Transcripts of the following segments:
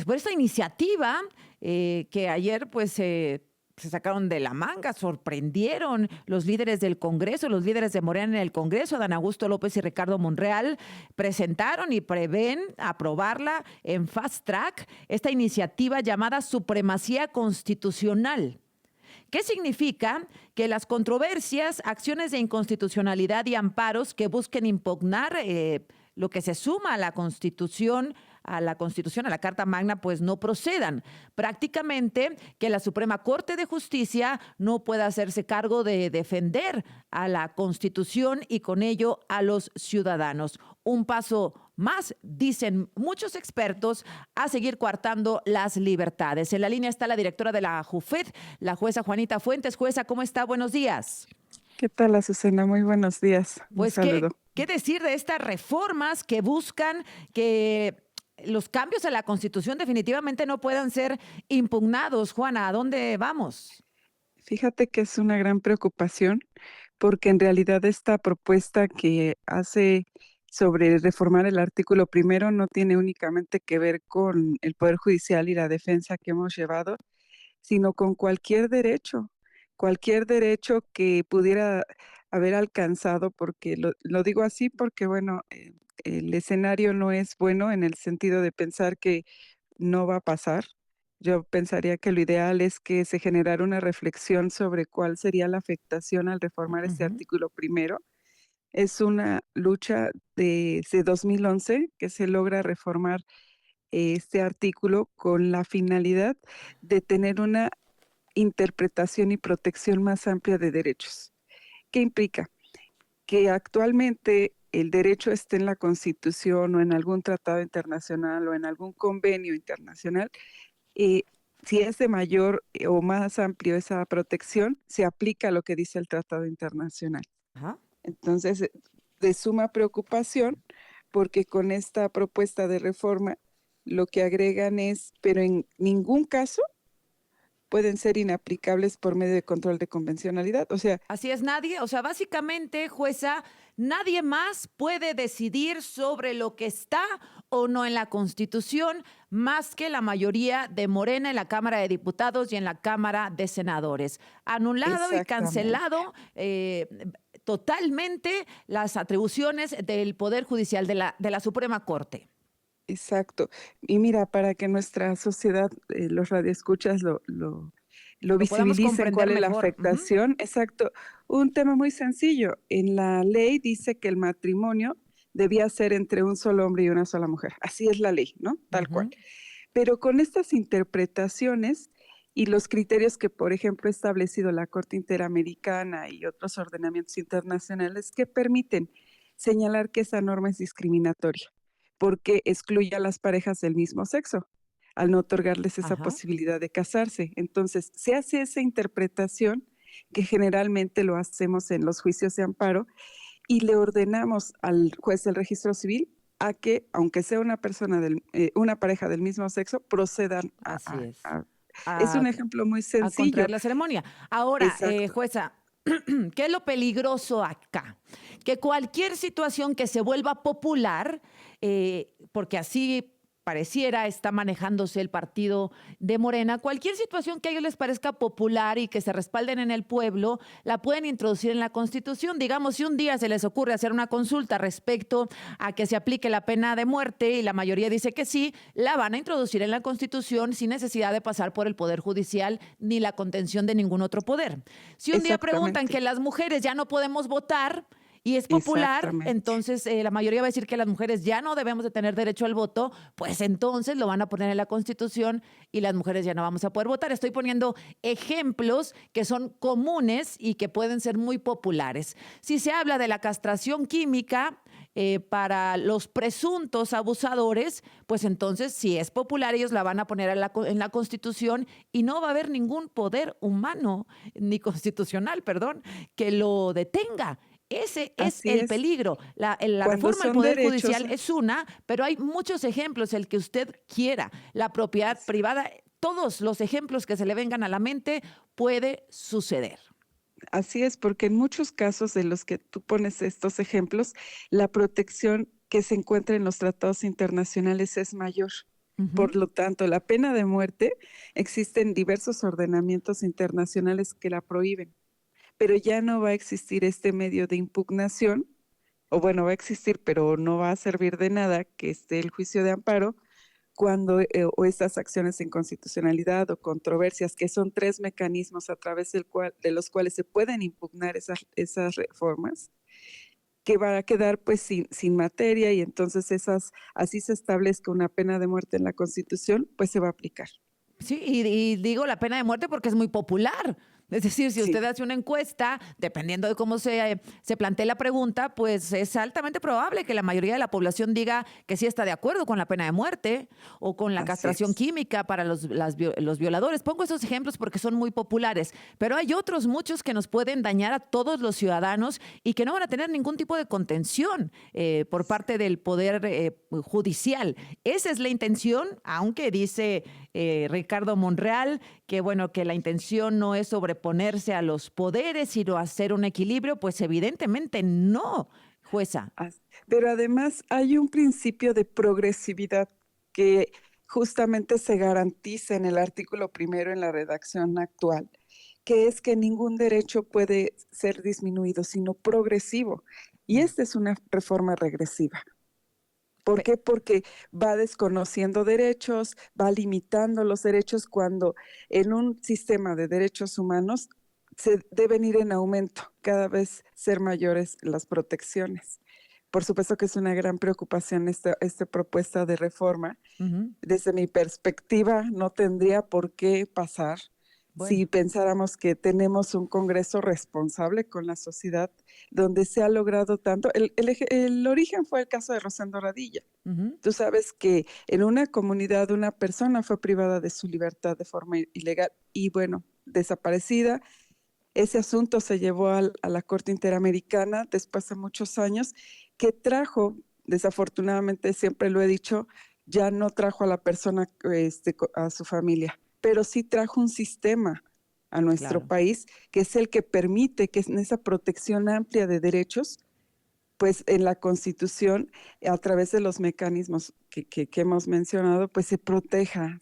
por esta iniciativa que ayer pues se sacaron de la manga, sorprendieron los líderes del Congreso, los líderes de Morena en el Congreso, Adán Augusto López y Ricardo Monreal, presentaron y prevén aprobarla en fast track, esta iniciativa llamada Supremacía Constitucional. ¿Qué significa? Que las controversias, acciones de inconstitucionalidad y amparos que busquen impugnar lo que se suma a la Carta Magna, pues no procedan. Prácticamente que la Suprema Corte de Justicia no pueda hacerse cargo de defender a la Constitución y con ello a los ciudadanos. Un paso más, dicen muchos expertos, a seguir coartando las libertades. En la línea está la directora de la JUFED, la jueza Juanita Fuentes. Jueza, ¿cómo está? Buenos días. ¿Qué tal, Azucena? Muy buenos días. Un Pues, saludo. ¿qué decir de estas reformas que buscan que los cambios a la Constitución definitivamente no puedan ser impugnados? Juana, ¿a dónde vamos? Fíjate que es una gran preocupación porque en realidad esta propuesta que hace sobre reformar el artículo primero no tiene únicamente que ver con el Poder Judicial y la defensa que hemos llevado, sino con cualquier derecho que pudiera haber alcanzado, porque lo digo así porque, bueno, el escenario no es bueno en el sentido de pensar que no va a pasar. Yo pensaría que lo ideal es que se generara una reflexión sobre cuál sería la afectación al reformar este Ujú. artículo primero. Es una lucha desde 2011 que se logra reformar este artículo con la finalidad de tener una interpretación y protección más amplia de derechos. ¿Qué implica? Que actualmente el derecho esté en la Constitución o en algún tratado internacional o en algún convenio internacional, eh, si es de mayor o más amplio esa protección, se aplica lo que dice el tratado internacional. Ajá. Entonces, de suma preocupación, porque con esta propuesta de reforma lo que agregan es, pero en ningún caso pueden ser inaplicables por medio de control de convencionalidad. O sea, Así es, nadie, o sea, básicamente, jueza, nadie más puede decidir sobre lo que está o no en la Constitución, más que la mayoría de Morena en la Cámara de Diputados y en la Cámara de Senadores. Anulado y exactamente. cancelado totalmente las atribuciones del Poder Judicial de la Suprema Corte. Exacto. Y mira, para que nuestra sociedad, los radioescuchas lo Lo podamos visibilicen, comprender cuál es la mejor. Ujú. afectación. Exacto. Un tema muy sencillo. En la ley dice que el matrimonio debía ser entre un solo hombre y una sola mujer. Así es la ley, ¿no? Tal cual. Ujú. Pero con estas interpretaciones y los criterios que, por ejemplo, ha establecido la Corte Interamericana y otros ordenamientos internacionales que permiten señalar que esa norma es discriminatoria, porque excluye a las parejas del mismo sexo, al no otorgarles esa Ajá. posibilidad de casarse. Entonces, se hace esa interpretación que generalmente lo hacemos en los juicios de amparo y le ordenamos al juez del registro civil a que, aunque sea una pareja del mismo sexo, procedan Así es. es un A, ejemplo muy a contraer sencillo. la ceremonia. Ahora, Exacto. jueza, ¿qué es lo peligroso acá? Que cualquier situación que se vuelva popular, porque así pareciera está manejándose el partido de Morena, cualquier situación que a ellos les parezca popular y que se respalden en el pueblo, la pueden introducir en la Constitución. Digamos, si un día se les ocurre hacer una consulta respecto a que se aplique la pena de muerte y la mayoría dice que sí, la van a introducir en la Constitución sin necesidad de pasar por el Poder Judicial ni la contención de ningún otro poder. Si un día preguntan que Exactamente, las mujeres ya no podemos votar, y es popular, exactamente. entonces la mayoría va a decir que las mujeres ya no debemos de tener derecho al voto, pues entonces lo van a poner en la Constitución y las mujeres ya no vamos a poder votar. Estoy poniendo ejemplos que son comunes y que pueden ser muy populares. Si se habla de la castración química para los presuntos abusadores, pues entonces si es popular ellos la van a poner en la Constitución y no va a haber ningún poder humano, ni constitucional, perdón, que lo detenga. Ese es Así el es. peligro. La Cuando reforma al son Poder derechos Judicial es una, pero hay muchos ejemplos, el que usted quiera. La propiedad privada, todos los ejemplos que se le vengan a la mente puede suceder. así es, porque en muchos casos de los que tú pones estos ejemplos, la protección que se encuentra en los tratados internacionales es mayor. Ujú. Por lo tanto, la pena de muerte, existen diversos ordenamientos internacionales que la prohíben, pero ya no va a existir este medio de impugnación, o bueno, va a existir, pero no va a servir de nada que esté el juicio de amparo cuando o estas acciones de inconstitucionalidad o controversias, que son 3 mecanismos a través de los cuales se pueden impugnar esas reformas, que van a quedar, pues, sin materia, y entonces así se establezca una pena de muerte en la Constitución, pues, se va a aplicar. Sí, y digo la pena de muerte porque es muy popular. Es decir, si Sí, usted hace una encuesta, dependiendo de cómo se plantee la pregunta, pues es altamente probable que la mayoría de la población diga que sí está de acuerdo con la pena de muerte o con la así castración es. química para los violadores. Pongo esos ejemplos porque son muy populares, pero hay otros muchos que nos pueden dañar a todos los ciudadanos y que no van a tener ningún tipo de contención por parte del Poder Judicial. Esa es la intención, aunque dice Ricardo Monreal que bueno, que la intención no es sobreponerse a los poderes, sino hacer un equilibrio, pues evidentemente no, jueza. Pero además hay un principio de progresividad que justamente se garantiza en el artículo primero en la redacción actual, que es que ningún derecho puede ser disminuido, sino progresivo. Y esta es una reforma regresiva. ¿Por Pe- qué? Porque va desconociendo derechos, va limitando los derechos cuando en un sistema de derechos humanos se deben ir en aumento, cada vez ser mayores las protecciones. Por supuesto que es una gran preocupación esta propuesta de reforma. Ujú. Desde mi perspectiva, no tendría por qué pasar si Bueno. pensáramos que tenemos un Congreso responsable con la sociedad, donde se ha logrado tanto. El origen fue el caso de Rosendo Radilla. Ujú. Tú sabes que en una comunidad una persona fue privada de su libertad de forma ilegal y, bueno, desaparecida. Ese asunto se llevó a la Corte Interamericana después de muchos años, que trajo, desafortunadamente, siempre lo he dicho, ya no trajo a la persona, a su familia, pero sí trajo un sistema a nuestro Claro. país, que es el que permite que en esa protección amplia de derechos, pues en la Constitución, a través de los mecanismos que hemos mencionado, pues se proteja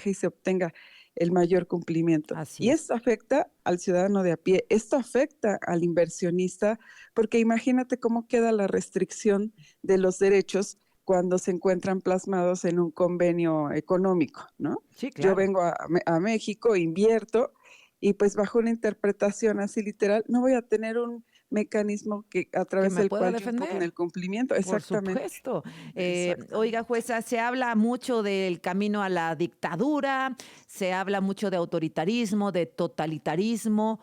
y se obtenga el mayor cumplimiento. Así Y es. esto afecta al ciudadano de a pie, esto afecta al inversionista, porque imagínate cómo queda la restricción de los derechos cuando se encuentran plasmados en un convenio económico, ¿no? Sí, Yo claro. vengo a México, invierto, y pues bajo una interpretación así literal, no voy a tener un mecanismo que a Que través me del pueda cual yo impugne defender. el cumplimiento. Por Exactamente, supuesto. Oiga, exactamente. jueza, se habla mucho del camino a la dictadura, se habla mucho de autoritarismo, de totalitarismo.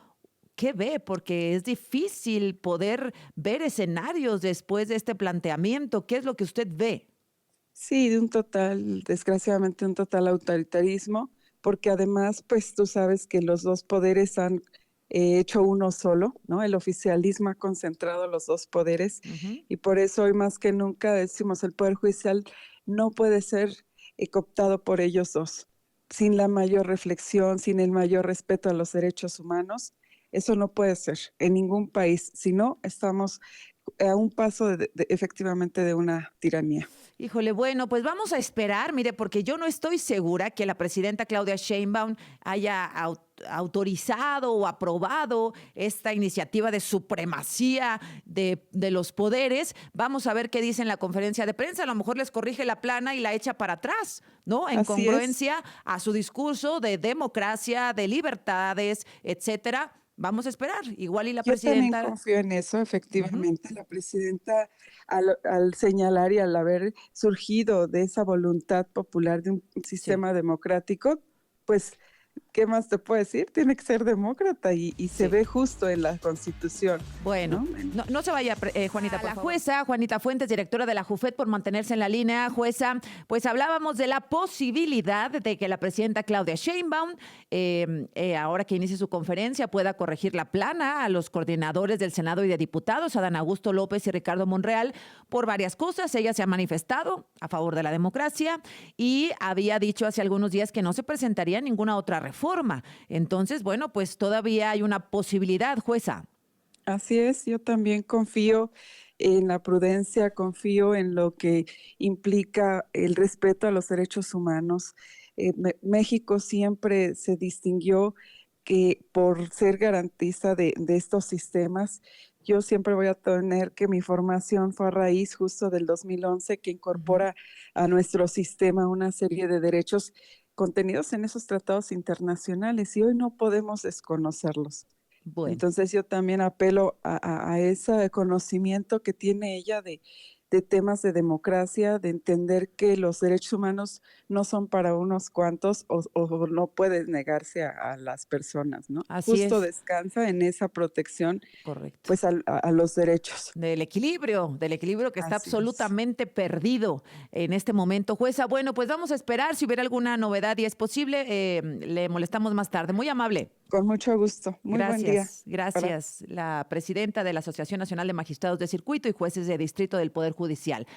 ¿Qué ve? Porque es difícil poder ver escenarios después de este planteamiento. ¿Qué es lo que usted ve? Sí, de un total, desgraciadamente, un total autoritarismo, porque además, pues tú sabes que los 2 poderes han hecho uno solo, ¿no? El oficialismo ha concentrado los 2 poderes Ujú. y por eso hoy más que nunca decimos el poder judicial no puede ser cooptado por ellos 2. Sin la mayor reflexión, sin el mayor respeto a los derechos humanos, eso no puede ser en ningún país, si no estamos a un paso efectivamente de una tiranía. Híjole, bueno, pues vamos a esperar, mire, porque yo no estoy segura que la presidenta Claudia Sheinbaum haya autorizado o aprobado esta iniciativa de supremacía de los poderes. Vamos a ver qué dice en la conferencia de prensa. A lo mejor les corrige la plana y la echa para atrás, ¿no? En Así es. congruencia a su discurso de democracia, de libertades, etcétera. Vamos a esperar. Igual y la Yo también presidenta. confío en eso, Ujú. efectivamente. La presidenta, al señalar y al haber surgido de esa voluntad popular de un Sí, sistema democrático, pues, ¿qué más te puedo decir? Tiene que ser demócrata y se sí. ve justo en la Constitución, Bueno, ¿no? no se vaya, Juanita, A por la favor. Jueza Juanita Fuentes, directora de la JUFET, por mantenerse en la línea. Jueza, pues hablábamos de la posibilidad de que la presidenta Claudia Sheinbaum, ahora que inicie su conferencia, pueda corregir la plana a los coordinadores del Senado y de Diputados, Adán Augusto López y Ricardo Monreal, por varias cosas. Ella se ha manifestado a favor de la democracia y había dicho hace algunos días que no se presentaría ninguna otra reforma. Entonces, bueno, pues todavía hay una posibilidad, jueza. Así es, yo también confío en la prudencia, confío en lo que implica el respeto a los derechos humanos. México siempre se distinguió que por ser garantista de estos sistemas, yo siempre voy a tener que mi formación fue a raíz justo del 2011 que Ujú. incorpora a nuestro sistema una serie de derechos contenidos en esos tratados internacionales y hoy no podemos desconocerlos. Bueno. Entonces, yo también apelo a ese conocimiento que tiene ella de temas de democracia, de entender que los derechos humanos no son para unos cuantos o no pueden negarse a las personas, ¿no? Así Justo es, descansa en esa protección, correcto. pues, a los derechos. Del equilibrio que está Así es. absolutamente perdido en este momento. Jueza, bueno, pues vamos a esperar si hubiera alguna novedad y es posible, le molestamos más tarde. Muy amable. Con mucho gusto. Muy buen día Gracias, para gracias. La presidenta de la Asociación Nacional de Magistrados de Circuito y Jueces de Distrito del Poder Judicial.